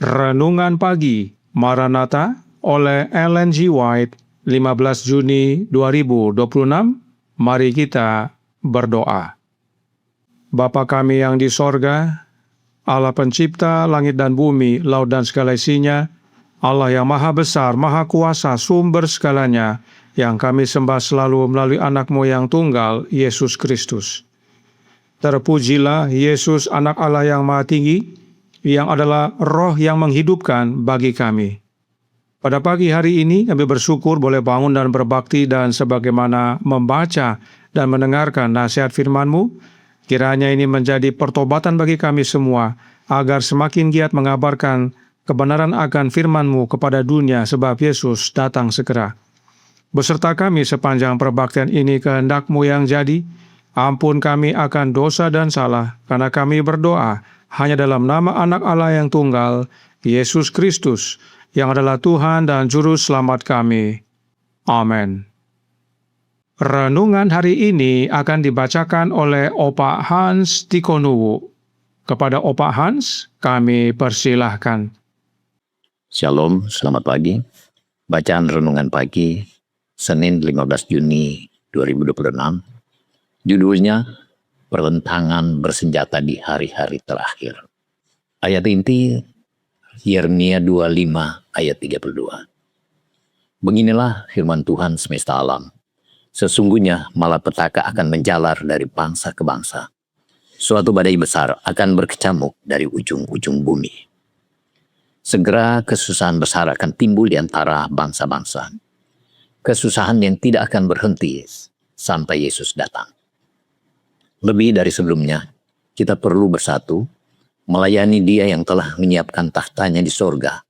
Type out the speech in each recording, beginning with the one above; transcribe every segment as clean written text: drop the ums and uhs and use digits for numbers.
Renungan Pagi Maranatha oleh Ellen G. White, 15 Juni 2026. Mari kita berdoa. Bapa kami yang di sorga, Allah pencipta langit dan bumi, laut dan segala isinya, Allah yang maha besar, maha kuasa, sumber segalanya, yang kami sembah selalu melalui anak-Mu yang tunggal, Yesus Kristus. Terpujilah Yesus, anak Allah yang maha tinggi, yang adalah roh yang menghidupkan bagi kami. Pada pagi hari ini kami bersyukur boleh bangun dan berbakti dan sebagaimana membaca dan mendengarkan nasihat firman-Mu, kiranya ini menjadi pertobatan bagi kami semua, agar semakin giat mengabarkan kebenaran akan firman-Mu kepada dunia sebab Yesus datang segera. Beserta kami sepanjang perbaktian ini kehendak-Mu yang jadi, ampun kami akan dosa dan salah, karena kami berdoa hanya dalam nama anak Allah yang tunggal, Yesus Kristus, yang adalah Tuhan dan Juru Selamat kami. Amin. Renungan hari ini akan dibacakan oleh Opa Hans Tikonuwu. Kepada Opa Hans, kami persilahkan. Shalom, selamat pagi. Bacaan Renungan Pagi, Senin 15 Juni 2026. Judulnya, Pertentangan bersenjata di hari-hari terakhir. Ayat inti, Yeremia 25 ayat 32. Beginilah firman Tuhan semesta alam. Sesungguhnya malapetaka akan menjalar dari bangsa ke bangsa. Suatu badai besar akan berkecamuk dari ujung-ujung bumi. Segera kesusahan besar akan timbul di antara bangsa-bangsa. Kesusahan yang tidak akan berhenti sampai Yesus datang. Lebih dari sebelumnya, kita perlu bersatu, melayani Dia yang telah menyiapkan tahtanya di sorga,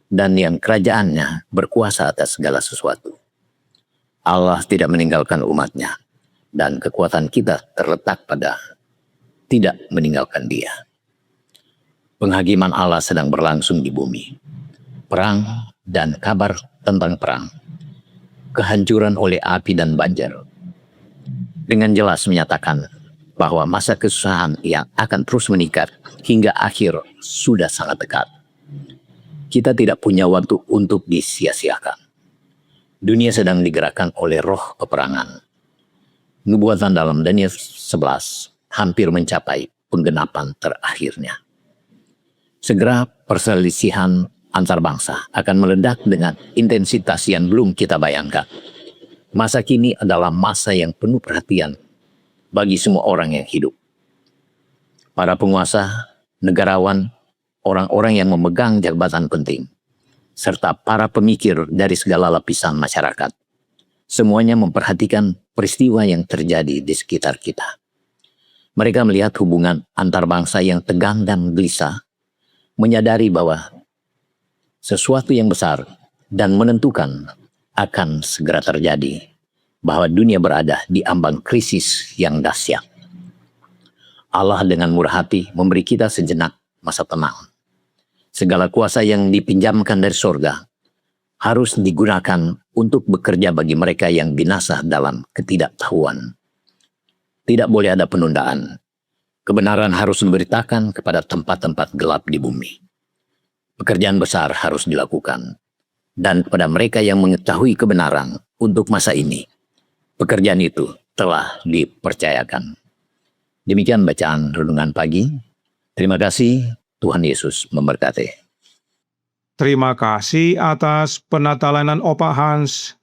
dan yang kerajaannya berkuasa atas segala sesuatu. Allah tidak meninggalkan umatnya, dan kekuatan kita terletak pada tidak meninggalkan Dia. Penghakiman Allah sedang berlangsung di bumi. Perang dan kabar tentang perang. Kehancuran oleh api dan banjir. Dengan jelas menyatakan bahwa masa kesusahan yang akan terus meningkat hingga akhir sudah sangat dekat. Kita tidak punya waktu untuk disia-siakan. Dunia sedang digerakkan oleh roh peperangan. Nubuatan dalam Daniel 11 hampir mencapai penggenapan terakhirnya. Segera perselisihan antar bangsa akan meledak dengan intensitas yang belum kita bayangkan. Masa kini adalah masa yang penuh perhatian bagi semua orang yang hidup. Para penguasa, negarawan, orang-orang yang memegang jabatan penting, serta para pemikir dari segala lapisan masyarakat. Semuanya memperhatikan peristiwa yang terjadi di sekitar kita. Mereka melihat hubungan antar bangsa yang tegang dan gelisah, menyadari bahwa sesuatu yang besar dan menentukan akan segera terjadi, bahwa dunia berada di ambang krisis yang dahsyat. Allah dengan murah hati memberi kita sejenak masa tenang. Segala kuasa yang dipinjamkan dari sorga harus digunakan untuk bekerja bagi mereka yang binasa dalam ketidaktahuan. Tidak boleh ada penundaan. Kebenaran harus diberitakan kepada tempat-tempat gelap di bumi. Pekerjaan besar harus dilakukan. Dan kepada mereka yang mengetahui kebenaran untuk masa ini, pekerjaan itu telah dipercayakan. Demikian bacaan Renungan Pagi. Terima kasih, Tuhan Yesus memberkati. Terima kasih atas penatalanan Opa Hans.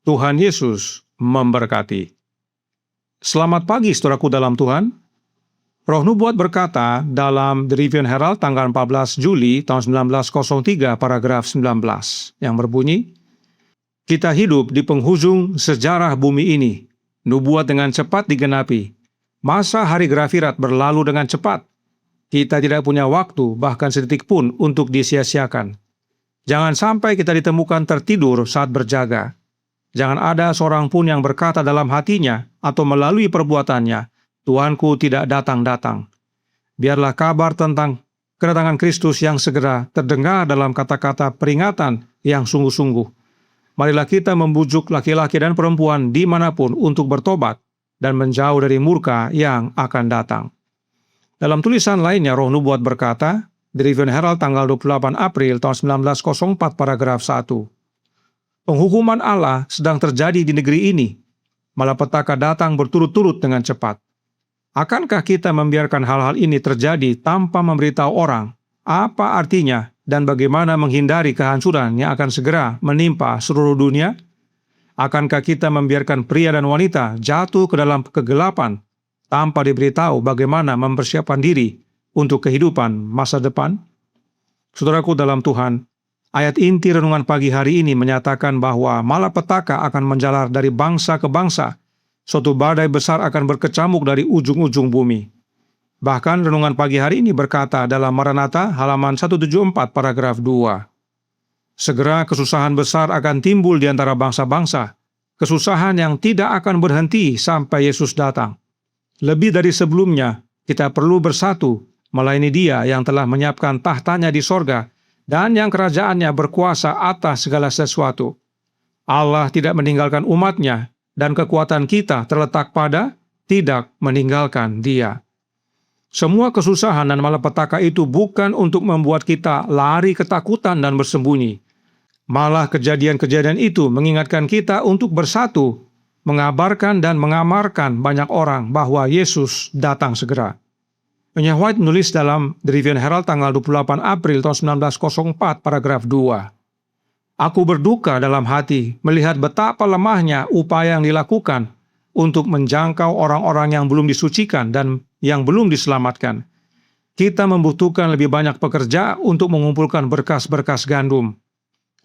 Tuhan Yesus memberkati. Selamat pagi saudaraku dalam Tuhan. Roh Nubuat berkata dalam The Review and Herald tanggal 14 Juli tahun 1903 paragraf 19 yang berbunyi, kita hidup di penghujung sejarah bumi ini. Nubuat dengan cepat digenapi. Masa hari grafirat berlalu dengan cepat. Kita tidak punya waktu, bahkan sedetik pun, untuk disia-siakan. Jangan sampai kita ditemukan tertidur saat berjaga. Jangan ada seorang pun yang berkata dalam hatinya atau melalui perbuatannya, Tuanku tidak datang-datang. Biarlah kabar tentang kedatangan Kristus yang segera terdengar dalam kata-kata peringatan yang sungguh-sungguh. Marilah kita membujuk laki-laki dan perempuan dimanapun untuk bertobat dan menjauh dari murka yang akan datang. Dalam tulisan lainnya, Roh Nubuat berkata, The Review Herald tanggal 28 April tahun 1904 paragraf 1. Penghukuman Allah sedang terjadi di negeri ini. Malapetaka datang berturut-turut dengan cepat. Akankah kita membiarkan hal-hal ini terjadi tanpa memberitahu orang apa artinya dan bagaimana menghindari kehancuran yang akan segera menimpa seluruh dunia? Akankah kita membiarkan pria dan wanita jatuh ke dalam kegelapan tanpa diberitahu bagaimana mempersiapkan diri untuk kehidupan masa depan? Saudaraku dalam Tuhan, ayat inti renungan pagi hari ini menyatakan bahwa malapetaka akan menjalar dari bangsa ke bangsa. Suatu badai besar akan berkecamuk dari ujung-ujung bumi. Bahkan renungan pagi hari ini berkata dalam Maranatha halaman 174 paragraf 2. Segera kesusahan besar akan timbul di antara bangsa-bangsa. Kesusahan yang tidak akan berhenti sampai Yesus datang. Lebih dari sebelumnya, kita perlu bersatu melayani Dia yang telah menyiapkan tahtanya di sorga dan yang kerajaannya berkuasa atas segala sesuatu. Allah tidak meninggalkan umatnya, dan kekuatan kita terletak pada tidak meninggalkan Dia. Semua kesusahan dan malapetaka itu bukan untuk membuat kita lari ketakutan dan bersembunyi. Malah kejadian-kejadian itu mengingatkan kita untuk bersatu, mengabarkan dan mengamarkan banyak orang bahwa Yesus datang segera. Enya White menulis dalam The Review Herald tanggal 28 April tahun 1904 paragraf 2. Aku berduka dalam hati melihat betapa lemahnya upaya yang dilakukan untuk menjangkau orang-orang yang belum disucikan dan yang belum diselamatkan. Kita membutuhkan lebih banyak pekerja untuk mengumpulkan berkas-berkas gandum.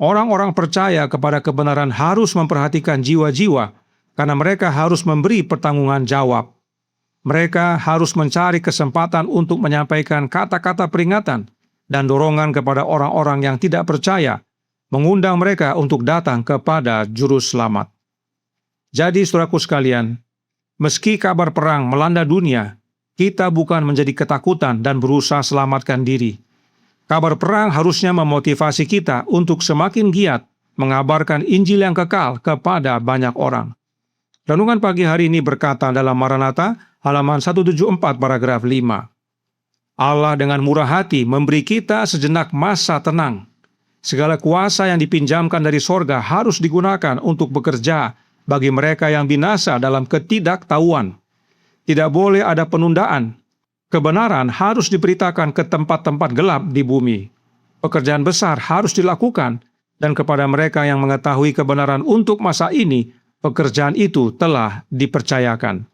Orang-orang percaya kepada kebenaran harus memperhatikan jiwa-jiwa karena mereka harus memberi pertanggungan jawab. Mereka harus mencari kesempatan untuk menyampaikan kata-kata peringatan dan dorongan kepada orang-orang yang tidak percaya, mengundang mereka untuk datang kepada Juru Selamat. Jadi, saudaraku sekalian, meski kabar perang melanda dunia, kita bukan menjadi ketakutan dan berusaha selamatkan diri. Kabar perang harusnya memotivasi kita untuk semakin giat mengabarkan Injil yang kekal kepada banyak orang. Renungan pagi hari ini berkata dalam Maranatha, halaman 174 paragraf 5. Allah dengan murah hati memberi kita sejenak masa tenang. Segala kuasa yang dipinjamkan dari sorga harus digunakan untuk bekerja bagi mereka yang binasa dalam ketidaktahuan. Tidak boleh ada penundaan. Kebenaran harus diberitakan ke tempat-tempat gelap di bumi. Pekerjaan besar harus dilakukan, dan kepada mereka yang mengetahui kebenaran untuk masa ini, pekerjaan itu telah dipercayakan.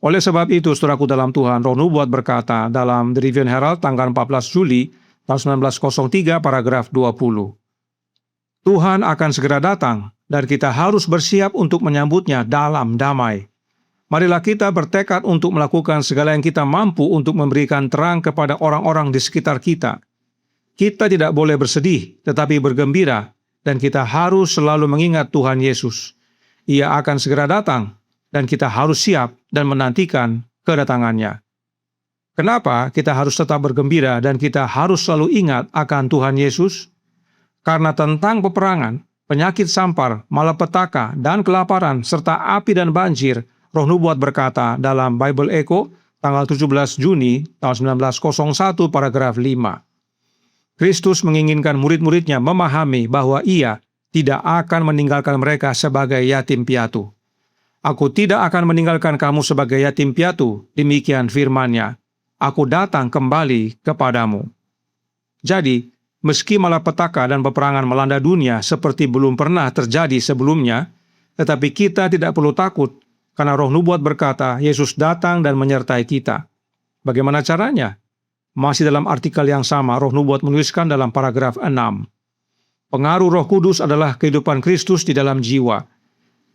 Oleh sebab itu, saudaraku dalam Tuhan, Roh Nubuat berkata dalam The Review Herald tanggal 14 Juli tahun 1903 paragraf 20. Tuhan akan segera datang dan kita harus bersiap untuk menyambutnya dalam damai. Marilah kita bertekad untuk melakukan segala yang kita mampu untuk memberikan terang kepada orang-orang di sekitar kita. Kita tidak boleh bersedih, tetapi bergembira, dan kita harus selalu mengingat Tuhan Yesus. Ia akan segera datang, dan kita harus siap dan menantikan kedatangannya. Kenapa kita harus tetap bergembira dan kita harus selalu ingat akan Tuhan Yesus? Karena tentang peperangan, penyakit sampar, malapetaka, dan kelaparan, serta api dan banjir, Roh Nubuat berkata dalam Bible Echo tanggal 17 Juni tahun 1901 paragraf 5. Kristus menginginkan murid-muridnya memahami bahwa Ia tidak akan meninggalkan mereka sebagai yatim piatu. Aku tidak akan meninggalkan kamu sebagai yatim piatu, demikian firman-Nya. Aku datang kembali kepadamu. Jadi, meski malapetaka dan peperangan melanda dunia seperti belum pernah terjadi sebelumnya, tetapi kita tidak perlu takut, karena Roh Nubuat berkata, Yesus datang dan menyertai kita. Bagaimana caranya? Masih dalam artikel yang sama, Roh Nubuat menuliskan dalam paragraf 6. Pengaruh Roh Kudus adalah kehidupan Kristus di dalam jiwa.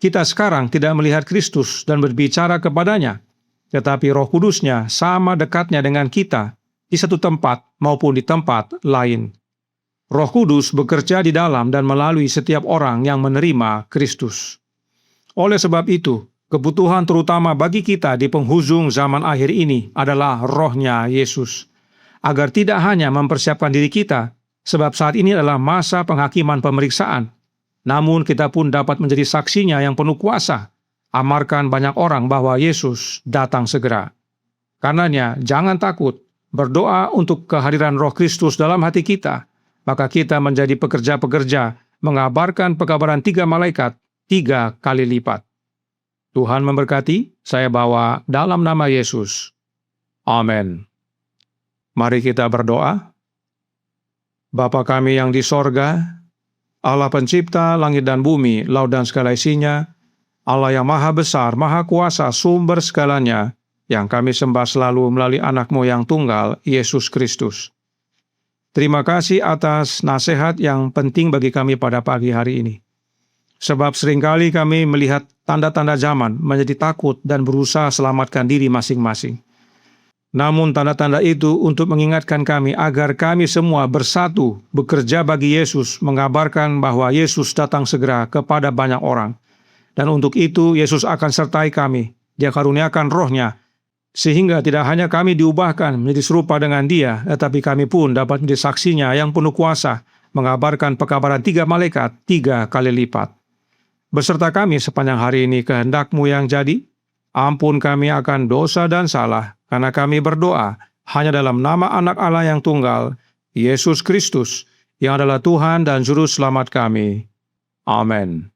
Kita sekarang tidak melihat Kristus dan berbicara kepadanya, tetapi Roh Kudusnya sama dekatnya dengan kita di satu tempat maupun di tempat lain. Roh Kudus bekerja di dalam dan melalui setiap orang yang menerima Kristus. Oleh sebab itu, kebutuhan terutama bagi kita di penghujung zaman akhir ini adalah Roh-Nya Yesus, agar tidak hanya mempersiapkan diri kita, sebab saat ini adalah masa penghakiman pemeriksaan, namun kita pun dapat menjadi saksinya yang penuh kuasa, amarkan banyak orang bahwa Yesus datang segera. Karenanya, jangan takut, berdoa untuk kehadiran Roh Kristus dalam hati kita, maka kita menjadi pekerja-pekerja mengabarkan pekabaran 3 malaikat 3 kali lipat. Tuhan memberkati, saya bawa dalam nama Yesus. Amin. Mari kita berdoa. Bapa kami yang di sorga, Allah pencipta langit dan bumi, laut dan segala isinya, Allah yang maha besar, maha kuasa, sumber segalanya, yang kami sembah selalu melalui anak-Mu yang tunggal, Yesus Kristus. Terima kasih atas nasihat yang penting bagi kami pada pagi hari ini. Sebab seringkali kami melihat tanda-tanda zaman menjadi takut dan berusaha selamatkan diri masing-masing. Namun tanda-tanda itu untuk mengingatkan kami agar kami semua bersatu bekerja bagi Yesus, mengabarkan bahwa Yesus datang segera kepada banyak orang. Dan untuk itu Yesus akan sertai kami, Dia karuniakan Roh-Nya, sehingga tidak hanya kami diubahkan menjadi serupa dengan Dia, tetapi kami pun dapat menjadi saksinya yang penuh kuasa, mengabarkan pekabaran 3 malaikat 3 kali lipat. Beserta kami sepanjang hari ini kehendak-Mu yang jadi, ampun kami akan dosa dan salah, karena kami berdoa hanya dalam nama Anak Allah yang tunggal, Yesus Kristus, yang adalah Tuhan dan Juru Selamat kami. Amin.